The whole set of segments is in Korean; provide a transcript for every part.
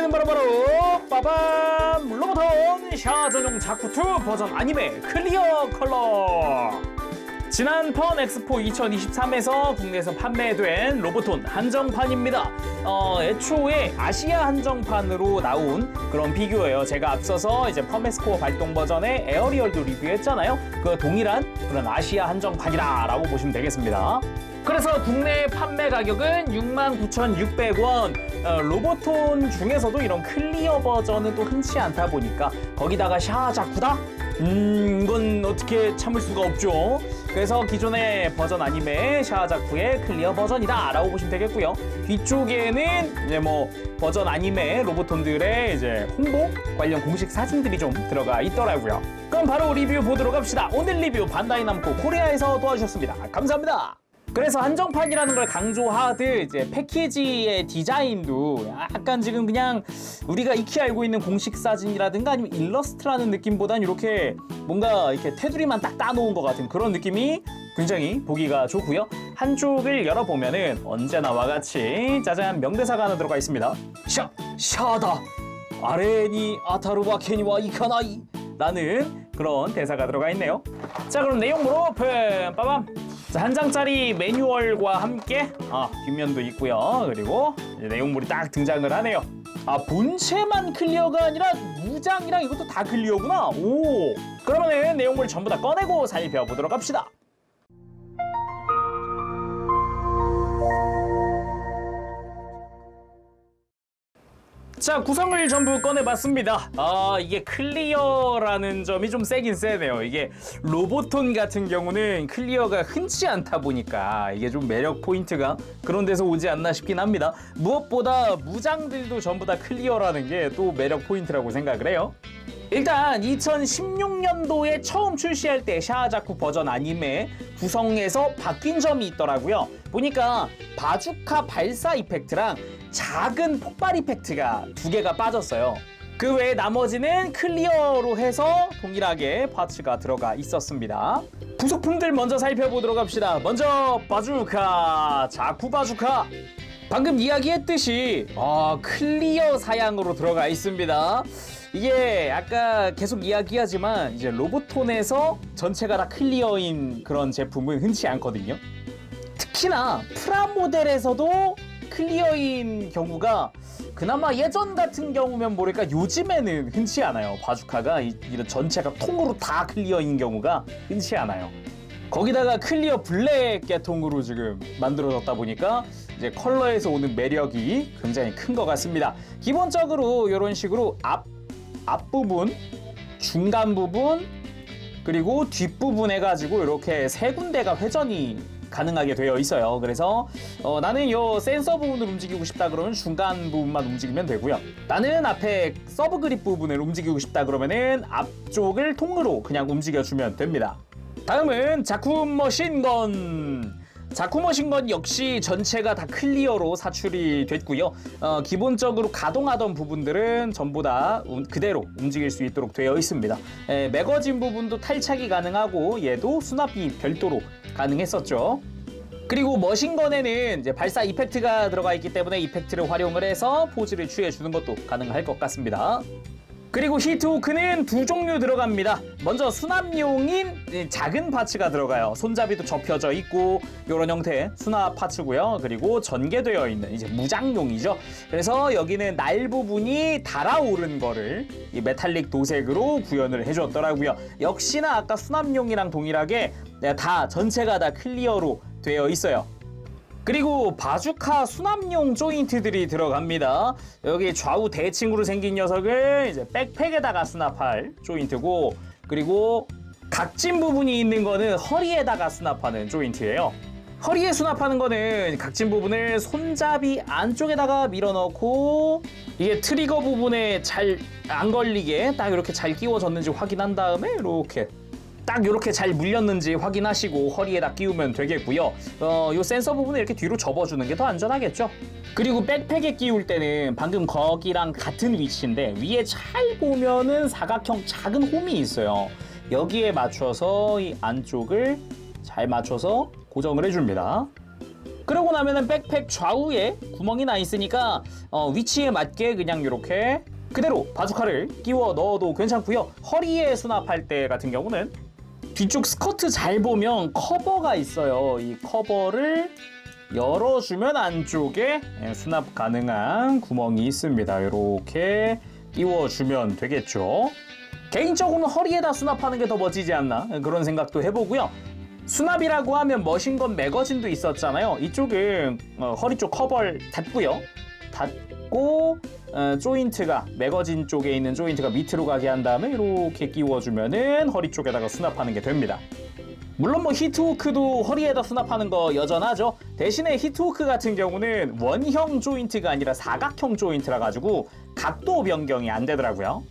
리뷰는 바로바로 빠밤 로보톤 샤전용 자쿠2 버전 아니메 클리어 컬러. 지난 펀 엑스포 2023에서 국내에서 판매된 로보톤 한정판입니다. 애초에 아시아 한정판으로 나온 그런 피규어예요. 제가 앞서서 이제 펌엑스포 발동 버전의 에어리얼도 리뷰했잖아요. 그 동일한 그런 아시아 한정판이라고 보시면 되겠습니다. 그래서 국내 판매 가격은 69,600원. 로보톤 중에서도 이런 클리어 버전은 또 흔치 않다 보니까 거기다가 샤자쿠다? 이건 어떻게 참을 수가 없죠. 그래서 기존의 버전 아니메 샤자쿠의 클리어 버전이다 라고 보시면 되겠고요. 뒤쪽에는 이제 뭐 버전 아니메 로보톤들의 이제 홍보 관련 공식 사진들이 좀 들어가 있더라고요. 그럼 바로 리뷰 보도록 합시다. 오늘 리뷰 반다이 남코 코리아에서 도와주셨습니다. 감사합니다. 그래서 한정판이라는 걸 강조하듯 이제 패키지의 디자인도 약간 지금 그냥 우리가 익히 알고 있는 공식 사진이라든가 아니면 일러스트라는 느낌보단 이렇게 뭔가 이렇게 테두리만 딱 따놓은 것 같은 그런 느낌이 굉장히 보기가 좋고요. 한쪽을 열어보면은 언제나와 같이 짜잔 명대사가 하나 들어가 있습니다. 샤다 아레니 아타루와 케니와 이카나이 라는 그런 대사가 들어가 있네요. 자, 그럼 내용물 오픈 빠밤. 자, 한 장짜리 매뉴얼과 함께 뒷면도 있고요. 그리고 이제 내용물이 딱 등장을 하네요. 본체만 클리어가 아니라 무장이랑 이것도 다 클리어구나. 오, 그러면은 내용물 전부 다 꺼내고 살펴보도록 합시다. 자, 구성을 전부 꺼내봤습니다. 이게 클리어라는 점이 좀 세긴 세네요. 이게 로보톤 같은 경우는 클리어가 흔치 않다 보니까 이게 좀 매력 포인트가 그런 데서 오지 않나 싶긴 합니다. 무엇보다 무장들도 전부 다 클리어라는 게 또 매력 포인트라고 생각을 해요. 일단 2016년도에 처음 출시할 때 샤자쿠 버전 아니메 구성에서 바뀐 점이 있더라고요. 보니까 바주카 발사 이펙트랑 작은 폭발 이펙트가 두 개가 빠졌어요. 그 외에 나머지는 클리어로 해서 동일하게 파츠가 들어가 있었습니다. 부속품들 먼저 살펴보도록 합시다. 먼저 바주카, 자쿠 바주카. 방금 이야기했듯이 클리어 사양으로 들어가 있습니다. 이게 아까 계속 이야기하지만 이제 로보톤에서 전체가 다 클리어인 그런 제품은 흔치 않거든요. 특히나 프라모델에서도 클리어인 경우가 그나마 예전 같은 경우면 모를까 요즘에는 흔치 않아요. 바주카가 이런 전체가 통으로 다 클리어인 경우가 흔치 않아요. 거기다가 클리어 블랙 계통으로 지금 만들어졌다 보니까 이제 컬러에서 오는 매력이 굉장히 큰 것 같습니다. 기본적으로 이런 식으로 앞부분, 중간 부분, 그리고 뒷부분 해가지고 이렇게 세 군데가 회전이 가능하게 되어 있어요. 그래서 나는 이 센서 부분을 움직이고 싶다 그러면 중간 부분만 움직이면 되고요. 나는 앞에 서브 그립 부분을 움직이고 싶다 그러면은 앞쪽을 통으로 그냥 움직여주면 됩니다. 다음은 자쿠 머신건. 자쿠 머신건 역시 전체가 다 클리어로 사출이 됐고요. 기본적으로 가동하던 부분들은 전부 다 그대로 움직일 수 있도록 되어 있습니다. 매거진 부분도 탈착이 가능하고 얘도 수납이 별도로 가능했었죠. 그리고 머신건에는 이제 발사 이펙트가 들어가 있기 때문에 이펙트를 활용을 해서 포즈를 취해주는 것도 가능할 것 같습니다. 그리고 히트호크는 두 종류 들어갑니다. 먼저 수납용인 작은 파츠가 들어가요. 손잡이도 접혀져 있고 이런 형태의 수납 파츠고요. 그리고 전개되어 있는 이제 무장용이죠. 그래서 여기는 날 부분이 달아오른 거를 이 메탈릭 도색으로 구현을 해줬더라고요. 역시나 아까 수납용이랑 동일하게 다 전체가 다 클리어로 되어 있어요. 그리고 바주카 수납용 조인트들이 들어갑니다. 여기 좌우 대칭으로 생긴 녀석을 이제 백팩에다가 수납할 조인트고, 그리고 각진 부분이 있는 거는 허리에다가 수납하는 조인트예요. 허리에 수납하는 거는 각진 부분을 손잡이 안쪽에다가 밀어넣고 이게 트리거 부분에 잘 안 걸리게 딱 이렇게 잘 끼워졌는지 확인한 다음에 이렇게 딱 이렇게 잘 물렸는지 확인하시고 허리에다 끼우면 되겠고요. 요 센서 부분을 이렇게 뒤로 접어주는 게 더 안전하겠죠. 그리고 백팩에 끼울 때는 방금 거기랑 같은 위치인데 위에 잘 보면은 사각형 작은 홈이 있어요. 여기에 맞춰서 이 안쪽을 잘 맞춰서 고정을 해줍니다. 그러고 나면은 백팩 좌우에 구멍이 나 있으니까 위치에 맞게 그냥 이렇게 그대로 바주카를 끼워 넣어도 괜찮고요. 허리에 수납할 때 같은 경우는 뒤쪽 스커트 잘 보면 커버가 있어요. 이 커버를 열어주면 안쪽에 수납 가능한 구멍이 있습니다. 이렇게 끼워주면 되겠죠. 개인적으로는 허리에다 수납하는 게 더 멋지지 않나 그런 생각도 해보고요. 수납이라고 하면 머신건 매거진도 있었잖아요. 이쪽은 허리 쪽 커버를 닫고요. 닫고 조인트가 매거진 쪽에 있는 조인트가 밑으로 가게 한 다음에 이렇게 끼워주면은 허리 쪽에다가 수납하는 게 됩니다. 물론 뭐 히트후크도 허리에다 수납하는 거 여전하죠. 대신에 히트후크 같은 경우는 원형 조인트가 아니라 사각형 조인트라 가지고 각도 변경이 안 되더라고요.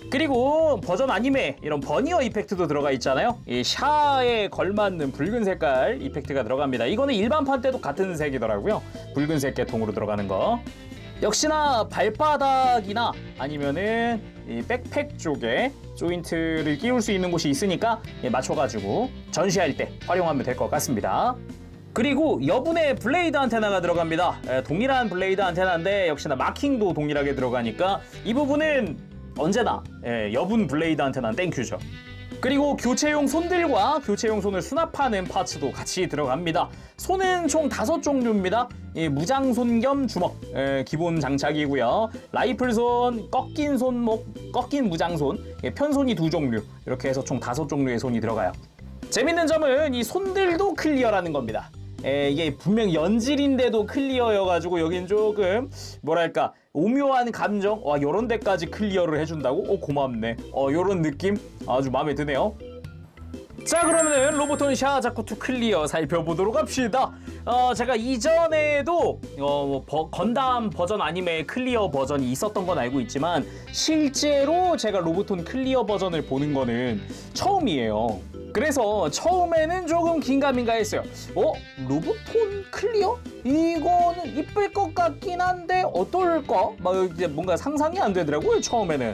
그리고 버전 아님에 이런 버니어 이펙트도 들어가 있잖아요. 이 샤에 걸맞는 붉은 색깔 이펙트가 들어갑니다. 이거는 일반판 때도 같은 색이더라고요. 붉은색 계통으로 들어가는 거. 역시나 발바닥이나 아니면은 이 백팩 쪽에 조인트를 끼울 수 있는 곳이 있으니까 맞춰가지고 전시할 때 활용하면 될 것 같습니다. 그리고 여분의 블레이드 안테나가 들어갑니다. 동일한 블레이드 안테나인데 역시나 마킹도 동일하게 들어가니까 이 부분은 언제나 여분 블레이드 안테나는 땡큐죠. 그리고 교체용 손들과 교체용 손을 수납하는 파츠도 같이 들어갑니다. 손은 총 5종류입니다. 무장손 겸 주먹 기본 장착이고요. 라이플손, 꺾인 손목, 꺾인 무장손, 편손이 2종류 이렇게 해서 총 5종류의 손이 들어가요. 재밌는 점은 이 손들도 클리어라는 겁니다. 이게 분명 연질인데도 클리어여가지고 여긴 조금 뭐랄까 오묘한 감정 요런 데까지 클리어를 해준다고? 고맙네 요런 느낌 아주 마음에 드네요. 자 그러면은 로보톤 샤자쿠2 클리어 살펴보도록 합시다. 제가 이전에도 건담 버전 아니메 클리어 버전이 있었던 건 알고 있지만 실제로 제가 로보톤 클리어 버전을 보는 거는 처음이에요. 그래서 처음에는 조금 긴가민가 했어요. 로보톤 클리어? 이거는 이쁠 것 같긴 한데 어떨까? 막 이제 뭔가 상상이 안 되더라고요, 처음에는.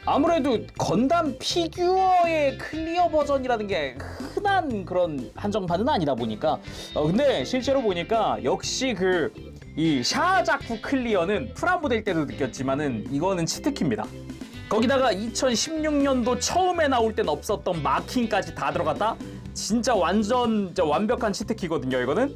아무래도 건담 피규어의 클리어 버전이라는 게 흔한 그런 한정판은 아니다 보니까 근데 실제로 보니까 역시 이 샤자쿠 클리어는 프라모델 때도 느꼈지만은 이거는 치트키입니다. 거기다가 2016년도 처음에 나올 땐 없었던 마킹까지 다 들어갔다? 진짜 완벽한 치트키거든요, 이거는.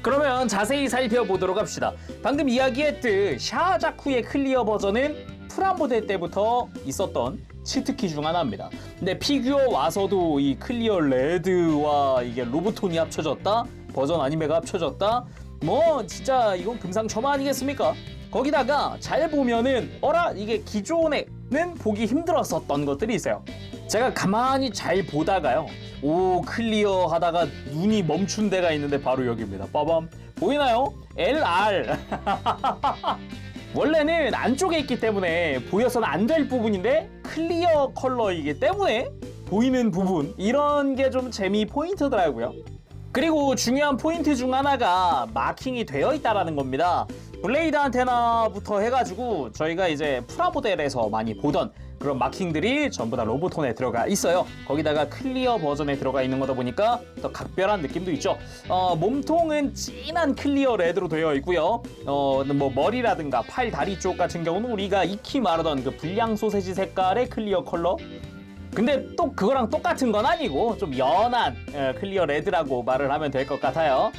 그러면 자세히 살펴보도록 합시다. 방금 이야기했듯 샤자쿠의 클리어 버전은 프라모델 때부터 있었던 치트키 중 하나입니다. 근데 피규어 와서도 이 클리어 레드와 이게 로보톤이 합쳐졌다? 버전 아니메가 합쳐졌다? 뭐 진짜 이건 금상첨화 아니겠습니까? 거기다가 잘 보면은 이게 기존에는 보기 힘들었었던 것들이 있어요. 제가 가만히 잘 보다가요. 클리어 하다가 눈이 멈춘 데가 있는데 바로 여기입니다. 빠밤. 보이나요? LR. 원래는 안쪽에 있기 때문에 보여서는 안 될 부분인데 클리어 컬러이기 때문에 보이는 부분 이런 게 좀 재미 포인트더라고요. 그리고 중요한 포인트 중 하나가 마킹이 되어 있다라는 겁니다. 블레이드 안테나부터 해가지고 저희가 이제 프라모델에서 많이 보던 그런 마킹들이 전부 다 로보톤에 들어가 있어요. 거기다가 클리어 버전에 들어가 있는 거다 보니까 더 각별한 느낌도 있죠. 몸통은 진한 클리어 레드로 되어 있고요. 뭐 머리라든가 팔, 다리 쪽 같은 경우는 우리가 익히 말하던 그 불량 소세지 색깔의 클리어 컬러. 근데 또 그거랑 똑같은 건 아니고 좀 연한 클리어 레드라고 말을 하면 될 것 같아요.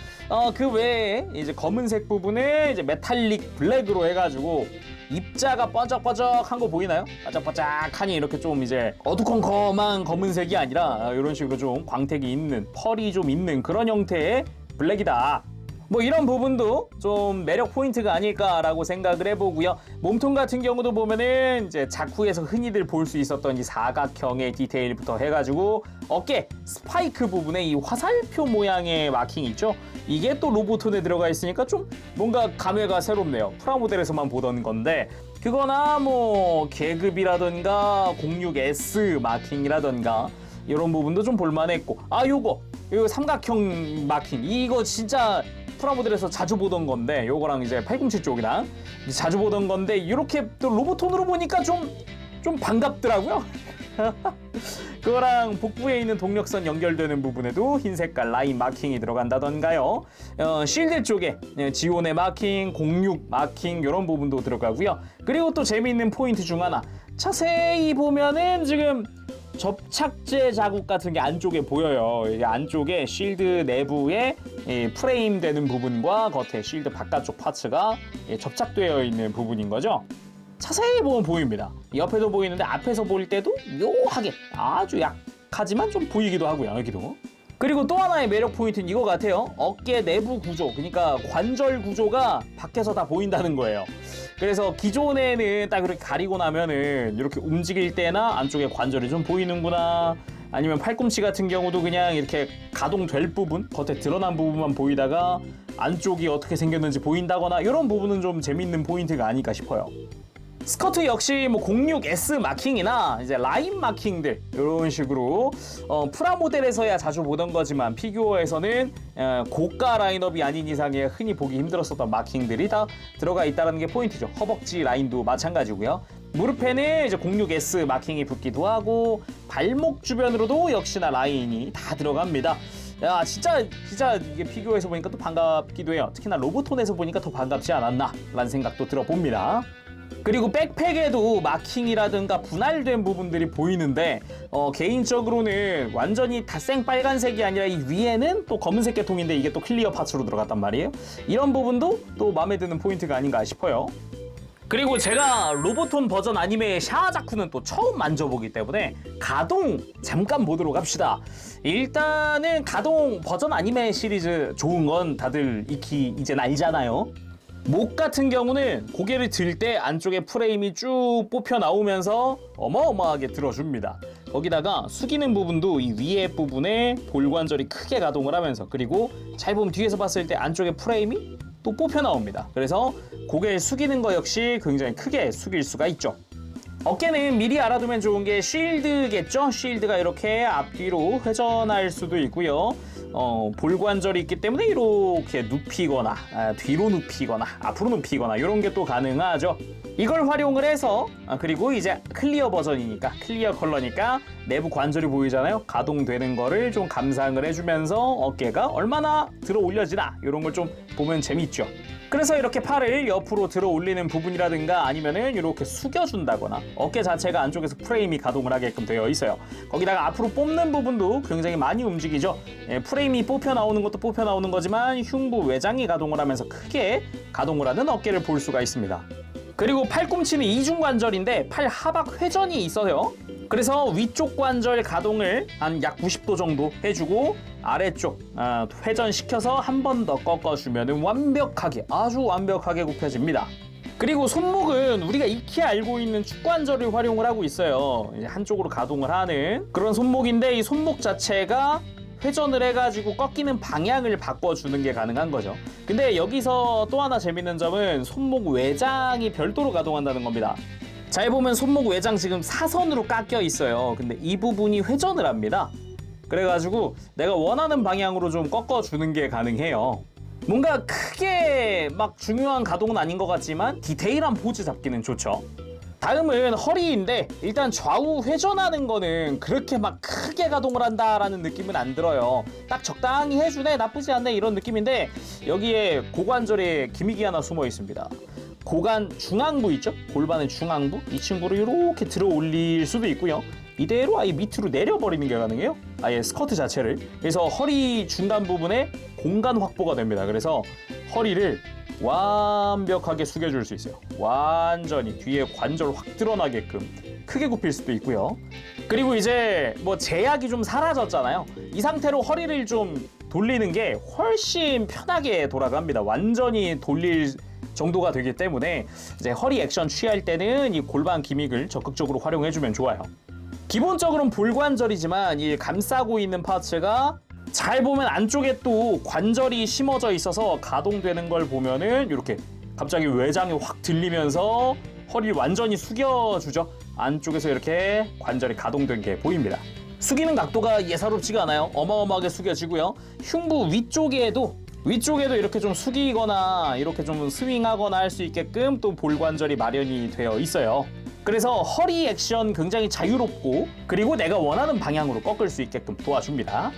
그 외에 이제 검은색 부분을 이제 메탈릭 블랙으로 해가지고 입자가 번쩍번쩍한 거 보이나요? 반짝반짝하니 이렇게 좀 이제 어두컴컴한 검은색이 아니라 이런 식으로 좀 광택이 있는 펄이 좀 있는 그런 형태의 블랙이다. 뭐 이런 부분도 좀 매력 포인트가 아닐까라고 생각을 해보고요. 몸통 같은 경우도 보면은 이제 자쿠에서 흔히들 볼 수 있었던 이 사각형의 디테일부터 해가지고 어깨 스파이크 부분에 이 화살표 모양의 마킹 있죠? 이게 또 로보톤에 들어가 있으니까 좀 뭔가 감회가 새롭네요. 프라모델에서만 보던 건데 그거나 뭐 계급이라던가 06S 마킹이라던가 이런 부분도 좀 볼만했고 요거 삼각형 마킹 이거 진짜 프라모델에서 자주 보던 건데 요거랑 이제 807 쪽이랑 자주 보던 건데 이렇게 또 로보톤으로 보니까 좀 반갑더라고요. 그거랑 복부에 있는 동력선 연결되는 부분에도 흰 색깔 라인 마킹이 들어간다던가요. 실드 쪽에 지온의 마킹, 06 마킹 이런 부분도 들어가고요. 그리고 또 재미있는 포인트 중 하나, 자세히 보면은 지금 접착제 자국 같은 게 안쪽에 보여요. 이게 안쪽에 실드 내부에 프레임 되는 부분과 겉에 실드 바깥쪽 파츠가 접착되어 있는 부분인 거죠. 자세히 보면 보입니다. 옆에도 보이는데 앞에서 볼 때도 묘하게 아주 약하지만 좀 보이기도 하고요. 여기도. 그리고 또 하나의 매력 포인트는 이거 같아요. 어깨 내부 구조, 그러니까 관절 구조가 밖에서 다 보인다는 거예요. 그래서 기존에는 딱 이렇게 가리고 나면은 이렇게 움직일 때나 안쪽에 관절이 좀 보이는구나, 아니면 팔꿈치 같은 경우도 그냥 이렇게 가동될 부분, 겉에 드러난 부분만 보이다가 안쪽이 어떻게 생겼는지 보인다거나, 이런 부분은 좀 재밌는 포인트가 아닐까 싶어요. 스커트 역시 뭐 06S 마킹이나 이제 라인 마킹들 이런 식으로 프라모델에서야 자주 보던 거지만 피규어에서는 고가 라인업이 아닌 이상에 흔히 보기 힘들었었던 마킹들이 다 들어가 있다는 게 포인트죠. 허벅지 라인도 마찬가지고요. 무릎에는 이제 06S 마킹이 붙기도 하고, 발목 주변으로도 역시나 라인이 다 들어갑니다. 야, 진짜 이게 피규어에서 보니까 또 반갑기도 해요. 특히나 로보톤에서 보니까 더 반갑지 않았나 라는 생각도 들어봅니다. 그리고 백팩에도 마킹이라든가 분할된 부분들이 보이는데 개인적으로는 완전히 다 생빨간색이 아니라 이 위에는 또 검은색 계통인데 이게 또 클리어 파츠로 들어갔단 말이에요. 이런 부분도 또 마음에 드는 포인트가 아닌가 싶어요. 그리고 제가 로보톤 버전 아니메의 샤자쿠는 또 처음 만져보기 때문에 가동 잠깐 보도록 합시다. 일단은 가동 버전 아니메 시리즈 좋은 건 다들 익히 이젠 알잖아요. 목 같은 경우는 고개를 들 때 안쪽에 프레임이 쭉 뽑혀 나오면서 어마어마하게 들어줍니다. 거기다가 숙이는 부분도 이 위에 부분에 볼관절이 크게 가동을 하면서, 그리고 잘 보면 뒤에서 봤을 때 안쪽에 프레임이 또 뽑혀 나옵니다. 그래서 고개를 숙이는 거 역시 굉장히 크게 숙일 수가 있죠. 어깨는 미리 알아두면 좋은 게 쉴드겠죠. 쉴드가 이렇게 앞뒤로 회전할 수도 있고요. 볼관절이 있기 때문에 이렇게 눕히거나 뒤로 눕히거나 앞으로 눕히거나 이런 게 또 가능하죠. 이걸 활용을 해서 그리고 이제 클리어 버전이니까, 클리어 컬러니까 내부 관절이 보이잖아요. 가동되는 거를 좀 감상을 해주면서 어깨가 얼마나 들어 올려지나 이런 걸 좀 보면 재밌죠. 그래서 이렇게 팔을 옆으로 들어 올리는 부분이라든가 아니면은 이렇게 숙여준다거나, 어깨 자체가 안쪽에서 프레임이 가동을 하게끔 되어 있어요. 거기다가 앞으로 뽑는 부분도 굉장히 많이 움직이죠. 프레임이 뽑혀 나오는 것도 뽑혀 나오는 거지만 흉부 외장이 가동을 하면서 크게 가동을 하는 어깨를 볼 수가 있습니다. 그리고 팔꿈치는 이중관절인데 팔 하박 회전이 있어요. 그래서 위쪽 관절 가동을 한 약 90도 정도 해주고 아래쪽 회전시켜서 한 번 더 꺾어주면 완벽하게, 아주 완벽하게 굽혀집니다. 그리고 손목은 우리가 익히 알고 있는 축관절을 활용을 하고 있어요. 이제 한쪽으로 가동을 하는 그런 손목인데, 이 손목 자체가 회전을 해가지고 꺾이는 방향을 바꿔주는 게 가능한 거죠. 근데 여기서 또 하나 재밌는 점은 손목 외장이 별도로 가동한다는 겁니다. 잘 보면 손목 외장 지금 사선으로 깎여 있어요. 근데 이 부분이 회전을 합니다. 그래가지고 내가 원하는 방향으로 좀 꺾어주는 게 가능해요. 뭔가 크게 막 중요한 가동은 아닌 것 같지만 디테일한 포즈 잡기는 좋죠. 다음은 허리인데, 일단 좌우 회전하는 거는 그렇게 막 크게 가동을 한다라는 느낌은 안 들어요. 딱 적당히 해주네, 나쁘지 않네 이런 느낌인데, 여기에 고관절에 기믹이 하나 숨어 있습니다. 고관 중앙부 있죠? 골반의 중앙부, 이 친구를 이렇게 들어 올릴 수도 있고요. 이대로 아예 밑으로 내려버리는 게 가능해요. 아예 스커트 자체를. 그래서 허리 중간 부분에 공간 확보가 됩니다. 그래서 허리를 완벽하게 숙여줄 수 있어요. 완전히 뒤에 관절 확 드러나게끔 크게 굽힐 수도 있고요. 그리고 이제 뭐 제약이 좀 사라졌잖아요. 이 상태로 허리를 좀 돌리는 게 훨씬 편하게 돌아갑니다. 완전히 돌릴 정도가 되기 때문에 이제 허리 액션 취할 때는 이 골반 기믹을 적극적으로 활용해주면 좋아요. 기본적으로는 볼관절이지만 이 감싸고 있는 파츠가 잘 보면 안쪽에 또 관절이 심어져 있어서 가동되는 걸 보면은 이렇게 갑자기 외장이 확 들리면서 허리를 완전히 숙여주죠. 안쪽에서 이렇게 관절이 가동된 게 보입니다. 숙이는 각도가 예사롭지가 않아요. 어마어마하게 숙여지고요. 흉부 위쪽에도 이렇게 좀 숙이거나 이렇게 좀 스윙하거나 할 수 있게끔 또 볼관절이 마련이 되어 있어요. 그래서 허리 액션 굉장히 자유롭고 그리고 내가 원하는 방향으로 꺾을 수 있게끔 도와줍니다.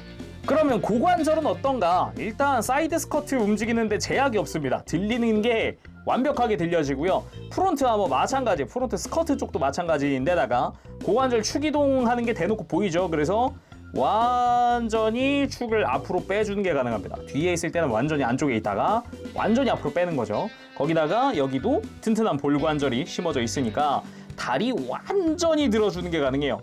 그러면 고관절은 어떤가? 일단 사이드 스커트 움직이는데 제약이 없습니다. 들리는 게 완벽하게 들려지고요. 프론트 아머 마찬가지, 프론트 스커트 쪽도 마찬가지인데다가 고관절 축 이동하는 게 대놓고 보이죠. 그래서 완전히 축을 앞으로 빼주는 게 가능합니다. 뒤에 있을 때는 완전히 안쪽에 있다가 완전히 앞으로 빼는 거죠. 거기다가 여기도 튼튼한 볼관절이 심어져 있으니까 다리 완전히 들어주는 게 가능해요.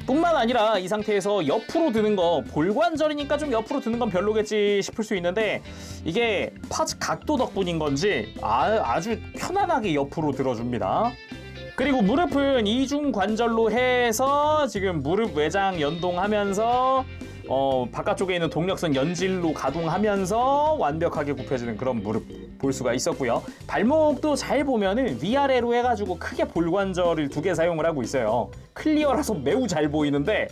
뿐만 아니라 이 상태에서 옆으로 드는 거, 볼관절이니까 좀 옆으로 드는 건 별로겠지 싶을 수 있는데 이게 파츠 각도 덕분인 건지 아주 편안하게 옆으로 들어줍니다. 그리고 무릎은 이중 관절로 해서 지금 무릎 외장 연동하면서 바깥쪽에 있는 동력선 연질로 가동하면서 완벽하게 굽혀지는 그런 무릎 볼 수가 있었고요. 발목도 잘 보면은 위아래로 해가지고 크게 볼관절을 2개 사용을 하고 있어요. 클리어라서 매우 잘 보이는데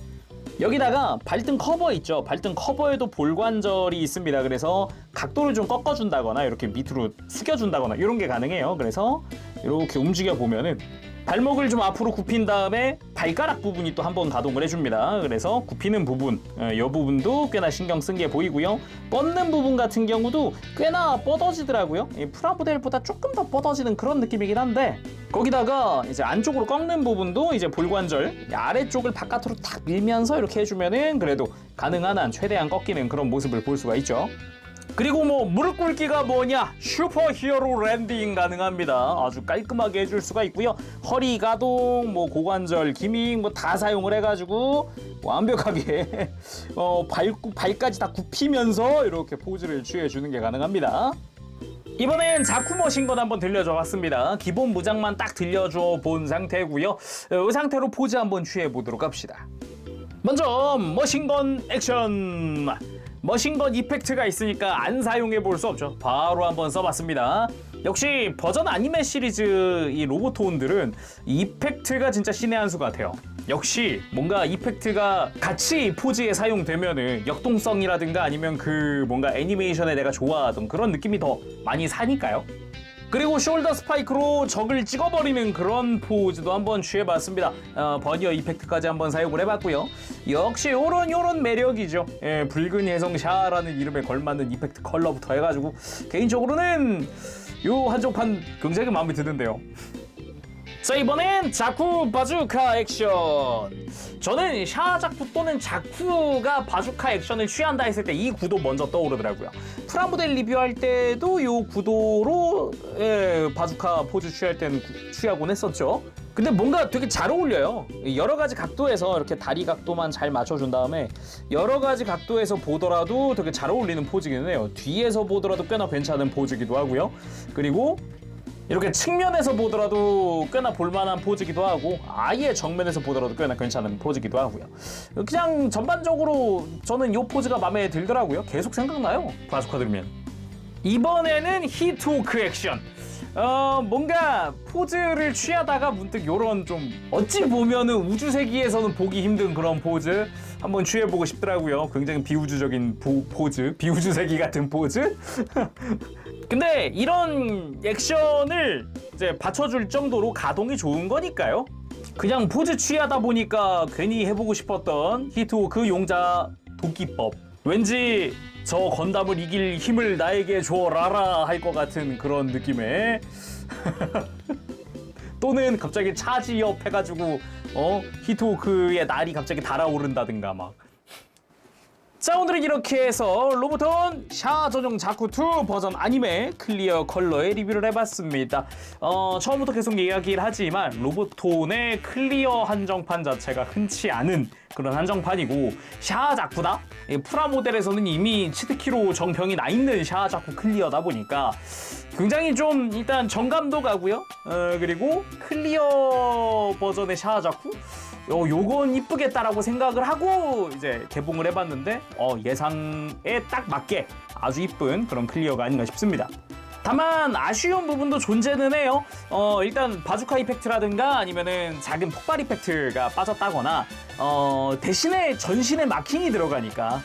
여기다가 발등 커버 있죠. 발등 커버에도 볼관절이 있습니다. 그래서 각도를 좀 꺾어준다거나 이렇게 밑으로 숙여준다거나 이런 게 가능해요. 그래서 이렇게 움직여 보면은 발목을 좀 앞으로 굽힌 다음에 발가락 부분이 또 한번 가동을 해줍니다. 그래서 굽히는 부분, 이 부분도 꽤나 신경 쓴 게 보이고요. 뻗는 부분 같은 경우도 꽤나 뻗어지더라고요. 프라모델보다 조금 더 뻗어지는 그런 느낌이긴 한데 거기다가 이제 안쪽으로 꺾는 부분도 이제 볼관절 아래쪽을 바깥으로 탁 밀면서 이렇게 해주면은 그래도 가능한 한 최대한 꺾이는 그런 모습을 볼 수가 있죠. 그리고 뭐 무릎 꿇기가 뭐냐, 슈퍼 히어로 랜딩 가능합니다. 아주 깔끔하게 해줄 수가 있고요. 허리 가동, 뭐 고관절 기믹 뭐 다 사용을 해가지고 완벽하게 발까지 다 굽히면서 이렇게 포즈를 취해주는 게 가능합니다. 이번엔 자쿠 머신건 한번 들려줘 봤습니다. 기본 무장만 딱 들려줘 본 상태고요. 이 상태로 포즈 한번 취해 보도록 합시다. 먼저 머신건 액션. 머신건 이펙트가 있으니까 안 사용해 볼 수 없죠. 바로 한번 써봤습니다. 역시 버전 아니메 시리즈 이 로보톤들은 이펙트가 진짜 신의 한 수 같아요. 역시 뭔가 이펙트가 같이 포즈에 사용되면은 역동성이라든가 아니면 그 뭔가 애니메이션에 내가 좋아하던 그런 느낌이 더 많이 사니까요. 그리고 숄더 스파이크로 적을 찍어버리는 그런 포즈도 한번 취해봤습니다. 버니어 이펙트까지 한번 사용을 해봤고요. 역시 요런 매력이죠. 예, 붉은 혜성 샤라는 이름에 걸맞는 이펙트 컬러부터 해가지고 개인적으로는 요 한정판 굉장히 마음에 드는데요. 자, 이번엔 자쿠 바주카 액션. 저는 샤 자쿠 또는 자쿠가 바주카 액션을 취한다 했을 때 이 구도 먼저 떠오르더라고요. 프라모델 리뷰할 때도 이 구도로 바주카 포즈 취할 때는 취하곤 했었죠. 근데 뭔가 되게 잘 어울려요. 여러 가지 각도에서 이렇게 다리 각도만 잘 맞춰준 다음에 여러 가지 각도에서 보더라도 되게 잘 어울리는 포즈기는 해요. 뒤에서 보더라도 꽤나 괜찮은 포즈기도 하고요. 그리고 이렇게 측면에서 보더라도 꽤나 볼만한 포즈기도 하고 아예 정면에서 보더라도 꽤나 괜찮은 포즈기도 하고요. 그냥 전반적으로 저는 이 포즈가 마음에 들더라고요. 계속 생각나요. 바주카 들으면. 이번에는 히트워크 액션. 뭔가 포즈를 취하다가 문득 요런 좀 어찌 보면은 우주세기에서는 보기 힘든 그런 포즈 한번 취해보고 싶더라고요. 굉장히 비우주적인 포즈, 비우주세기 같은 포즈. 근데 이런 액션을 이제 받쳐줄 정도로 가동이 좋은 거니까요. 그냥 포즈 취하다 보니까 괜히 해보고 싶었던 히트워크 용자 도끼법. 왠지 저 건담을 이길 힘을 나에게 줘라라 할 것 같은 그런 느낌의 또는 갑자기 차지업 해가지고 히트워크의 날이 갑자기 달아오른다든가 막. 자, 오늘은 이렇게 해서 로보톤 샤 전용 자쿠2 버전 아니메 클리어 컬러의 리뷰를 해봤습니다. 처음부터 계속 이야기를 하지만 로보톤의 클리어 한정판 자체가 흔치 않은 그런 한정판이고 샤 자쿠다? 프라모델에서는 이미 치트키로 정평이 나 있는 샤 자쿠 클리어다 보니까 굉장히 좀 일단 정감도 가고요. 그리고 클리어 버전의 샤 자쿠? 요건 이쁘겠다라고 생각을 하고 이제 개봉을 해봤는데 예상에 딱 맞게 아주 이쁜 그런 클리어가 아닌가 싶습니다. 다만 아쉬운 부분도 존재는 해요. 일단 바주카 이펙트라든가 아니면은 작은 폭발 이펙트가 빠졌다거나 대신에 전신에 마킹이 들어가니까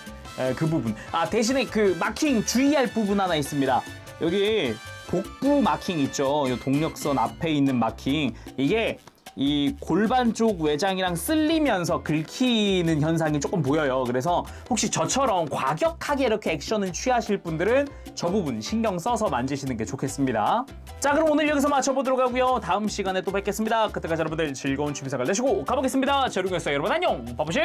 그 부분 대신에 그 마킹 주의할 부분 하나 있습니다. 여기 복부 마킹 있죠. 이 동력선 앞에 있는 마킹 이게 이 골반 쪽 외장이랑 쓸리면서 긁히는 현상이 조금 보여요. 그래서 혹시 저처럼 과격하게 이렇게 액션을 취하실 분들은 저 부분 신경 써서 만지시는 게 좋겠습니다. 자, 그럼 오늘 여기서 마쳐보도록 하고요. 다음 시간에 또 뵙겠습니다. 그때까지 여러분들 즐거운 취미생활 되시고 가보겠습니다. 재롱이었어요. 여러분 안녕. 바보시.